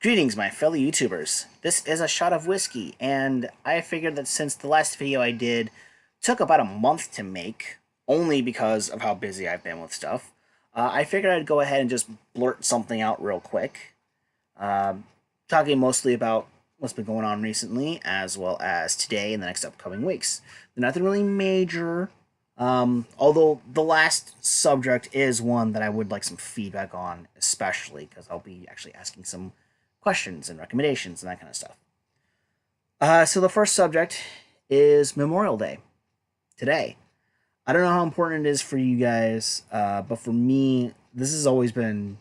Greetings, my fellow YouTubers. This is a shot of whiskey, and I figured that since the last video I did took about a month to make, only because of how busy I've been with stuff, I figured I'd go ahead and just blurt something out real quick. Talking mostly about what's been going on recently, as well as today and the next upcoming weeks. Nothing really major, although the last subject is one that I would like some feedback on, especially because I'll be actually asking some questions and recommendations and that kind of stuff. So the first subject is Memorial Day today. I don't know how important it is for you guys, but for me, this has always been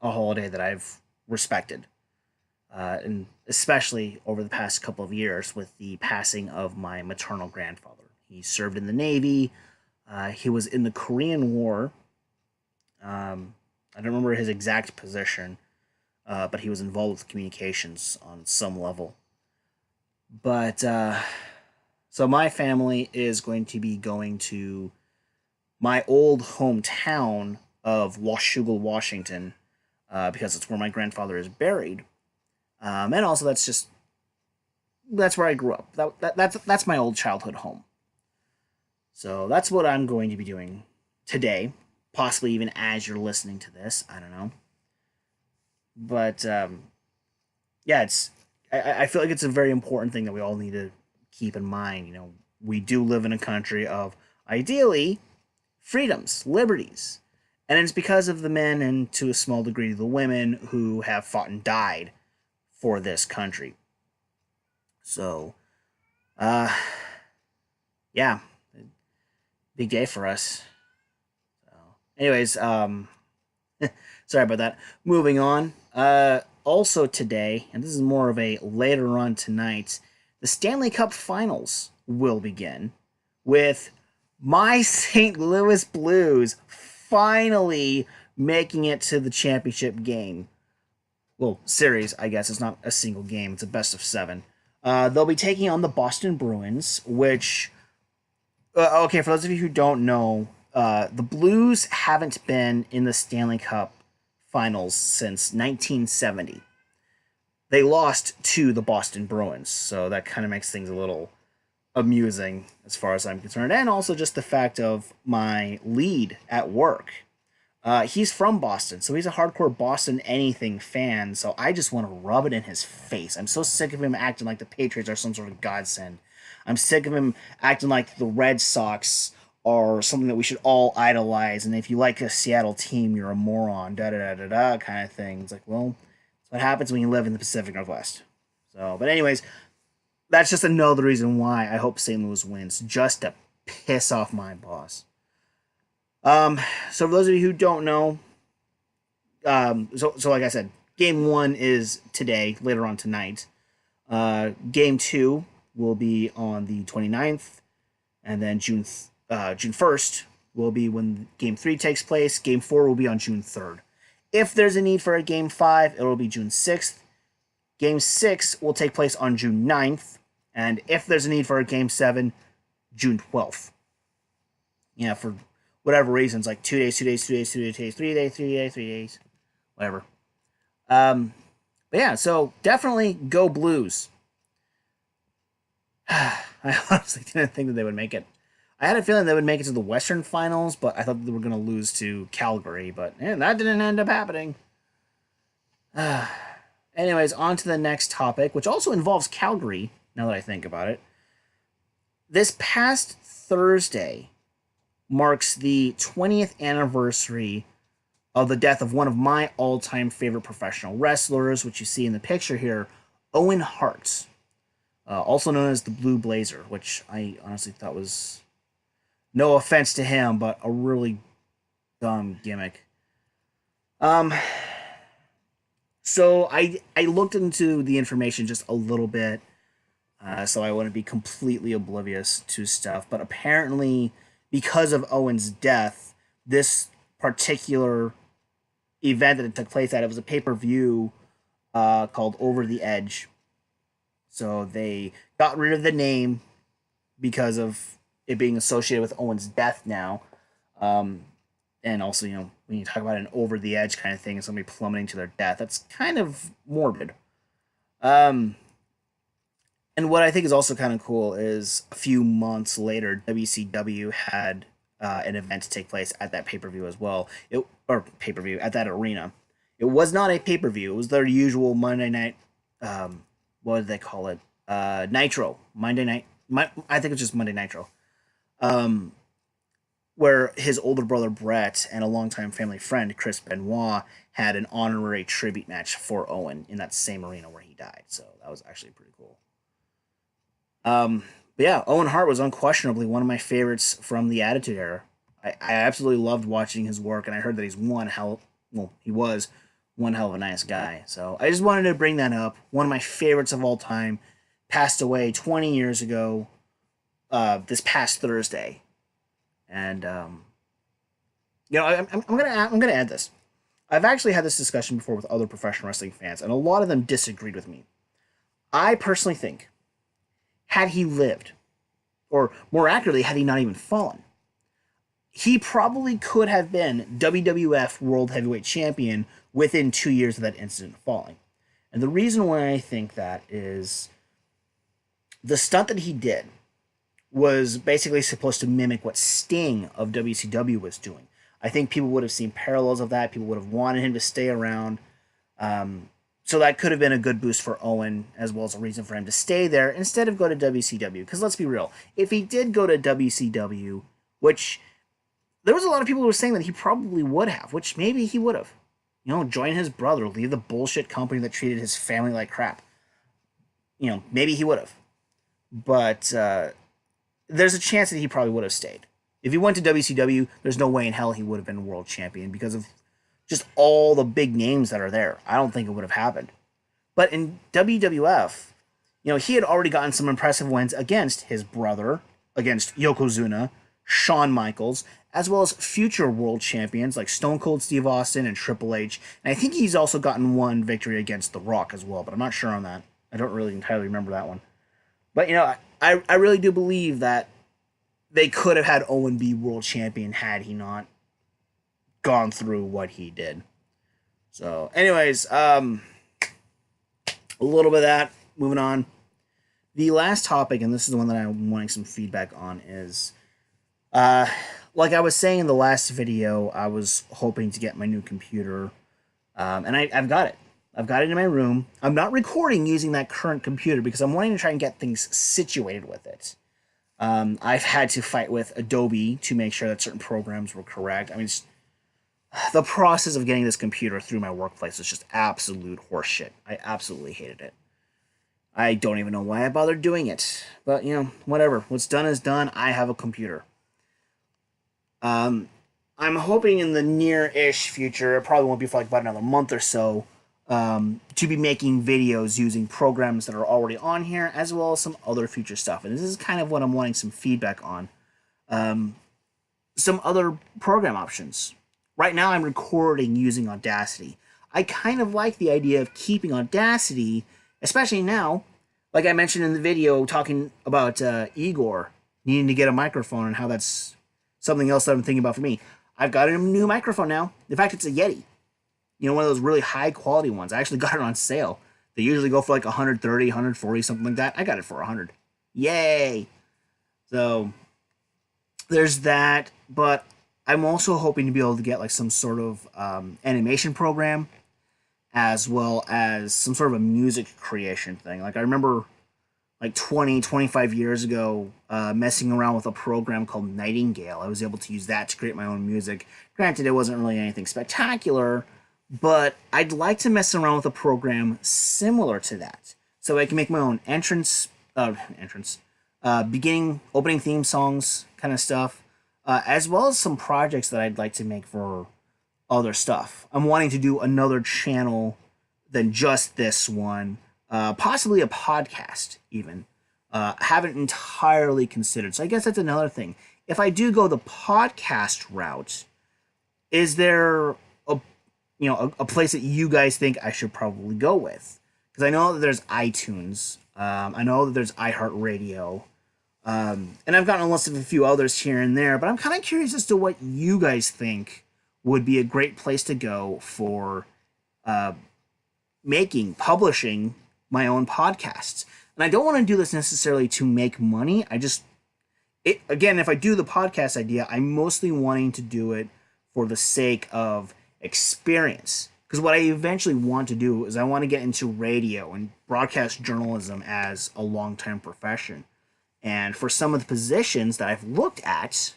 a holiday that I've respected, and especially over the past couple of years with the passing of my maternal grandfather. He served in the Navy. He was in the Korean War. I don't remember his exact position, but he was involved with communications on some level. But so my family is going to be going to my old hometown of Washougal, Washington, because it's where my grandfather is buried, and also that's where I grew up. That's my old childhood home. So that's what I'm going to be doing today, possibly even as you're listening to this. I don't know. But yeah, I feel like it's a very important thing that we all need to keep in mind. You know, we do live in a country of ideally freedoms, liberties, and it's because of the men and to a small degree the women who have fought and died for this country. So, yeah, big day for us. So, anyways, sorry about that. Moving on. Also today, and this is more of a later on tonight, the Stanley Cup Finals will begin with my St. Louis Blues finally making it to the championship game. Well, series, I guess. It's not a single game. It's a best of 7. They'll be taking on the Boston Bruins, which... okay, for those of you who don't know, the Blues haven't been in the Stanley Cup Finals since 1970. They lost to the Boston Bruins, so that kind of makes things a little amusing as far as I'm concerned. And also just the fact of my lead at work. He's from Boston, so he's a hardcore Boston anything fan, so I just want to rub it in his face. I'm so sick of him acting like the Patriots are some sort of godsend. I'm sick of him acting like the Red Sox are something that we should all idolize, and if you like a Seattle team, you're a moron, da-da-da-da-da kind of thing. It's like, well, that's what happens when you live in the Pacific Northwest. So, but anyways, that's just another reason why I hope St. Louis wins, just to piss off my boss. So for those of you who don't know, so like I said, Game 1 is today, later on tonight. Game 2 will be on the 29th, and then June 1st will be when Game 3 takes place. Game 4 will be on June 3rd. If there's a need for a Game 5, it will be June 6th. Game 6 will take place on June 9th. And if there's a need for a Game 7, June 12th. Yeah, for whatever reasons, like 2 days, 2 days, 2 days, 2 days, 3 days, 3 days, 3 days, whatever. But yeah, so definitely go Blues. I honestly didn't think that they would make it. I had a feeling they would make it to the Western Finals, but I thought they were going to lose to Calgary, but that didn't end up happening. Anyways, on to the next topic, which also involves Calgary, now that I think about it. This past Thursday marks the 20th anniversary of the death of one of my all-time favorite professional wrestlers, which you see in the picture here, Owen Hart, also known as the Blue Blazer, which I honestly thought was... no offense to him, but a really dumb gimmick. So I looked into the information just a little bit, so I wouldn't be completely oblivious to stuff. But apparently, because of Owen's death, this particular event that it took place at, it was a pay-per-view called Over the Edge. So they got rid of the name because of it being associated with Owen's death now. And also, when you talk about an over the edge kind of thing, somebody plummeting to their death, that's kind of morbid. Um, and what I think is also kind of cool is a few months later, WCW had an event to take place at that pay per view as well. Or pay per view at that arena. It was not a pay per view. It was their usual Monday night. Um, what did they call it? Nitro Monday night. I think it's just Monday Nitro. Um, where his older brother Brett and a longtime family friend Chris Benoit had an honorary tribute match for Owen in that same arena where he died. So that was actually pretty cool. But yeah, Owen Hart was unquestionably one of my favorites from the Attitude Era. I absolutely loved watching his work, and I heard that he was one hell of a nice guy. So I just wanted to bring that up. One of my favorites of all time passed away 20 years ago, this past Thursday, and I'm gonna add this. I've actually had this discussion before with other professional wrestling fans, and a lot of them disagreed with me. I personally think, had he lived, or more accurately, had he not even fallen, he probably could have been WWF World Heavyweight Champion within 2 years of that incident falling. And the reason why I think that is the stunt that he did was basically supposed to mimic what Sting of WCW was doing. I think people would have seen parallels of that. People would have wanted him to stay around. So that could have been a good boost for Owen, as well as a reason for him to stay there instead of go to WCW. Because let's be real, if he did go to WCW, which there was a lot of people who were saying that he probably would have, which maybe he would have. Join his brother, leave the bullshit company that treated his family like crap. Maybe he would have. But there's a chance that he probably would have stayed. If he went to WCW, there's no way in hell he would have been world champion because of just all the big names that are there. I don't think it would have happened. But in WWF, he had already gotten some impressive wins against his brother, against Yokozuna, Shawn Michaels, as well as future world champions like Stone Cold Steve Austin and Triple H. And I think he's also gotten one victory against The Rock as well, but I'm not sure on that. I don't really entirely remember that one. But, I really do believe that they could have had Owen be world champion had he not gone through what he did. So, anyways, a little bit of that. Moving on. The last topic, and this is the one that I'm wanting some feedback on, is like I was saying in the last video, I was hoping to get my new computer, and I've got it. I've got it in my room. I'm not recording using that current computer because I'm wanting to try and get things situated with it. I've had to fight with Adobe to make sure that certain programs were correct. I mean, the process of getting this computer through my workplace was just absolute horseshit. I absolutely hated it. I don't even know why I bothered doing it. But, whatever. What's done is done. I have a computer. I'm hoping in the near-ish future, it probably won't be for like about another month or so, to be making videos using programs that are already on here, as well as some other future stuff. And this is kind of what I'm wanting some feedback on. Some other program options. Right now I'm recording using Audacity. I kind of like the idea of keeping Audacity, especially now, like I mentioned in the video talking about Igor needing to get a microphone and how that's something else that I'm thinking about for me. I've got a new microphone now. In fact, it's a Yeti. One of those really high quality ones. I actually got it on sale. They usually go for like 130, 140, something like that. I got it for 100. Yay! So there's that, but I'm also hoping to be able to get like some sort of animation program, as well as some sort of a music creation thing. Like I remember like 20, 25 years ago, messing around with a program called Nightingale. I was able to use that to create my own music. Granted, it wasn't really anything spectacular, but I'd like to mess around with a program similar to that. So I can make my own beginning, opening theme songs kind of stuff, as well as some projects that I'd like to make for other stuff. I'm wanting to do another channel than just this one, possibly a podcast even. Haven't entirely considered. So I guess that's another thing. If I do go the podcast route, is there a place that you guys think I should probably go with? Because I know that there's iTunes. I know that there's iHeartRadio. And I've gotten a list of a few others here and there, but I'm kind of curious as to what you guys think would be a great place to go for publishing my own podcasts. And I don't want to do this necessarily to make money. Again, if I do the podcast idea, I'm mostly wanting to do it for the sake of experience. Because what I eventually want to do is I want to get into radio and broadcast journalism as a long-term profession. And for some of the positions that I've looked at,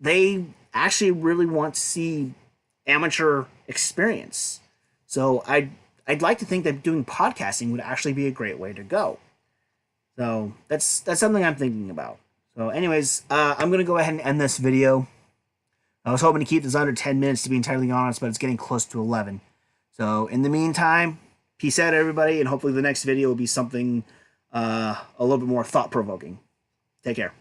they actually really want to see amateur experience. So I'd like to think that doing podcasting would actually be a great way to go. So that's something I'm thinking about. So anyways, I'm going to go ahead and end this video. I was hoping to keep this under 10 minutes, to be entirely honest, but it's getting close to 11. So in the meantime, peace out, everybody, and hopefully the next video will be something a little bit more thought-provoking. Take care.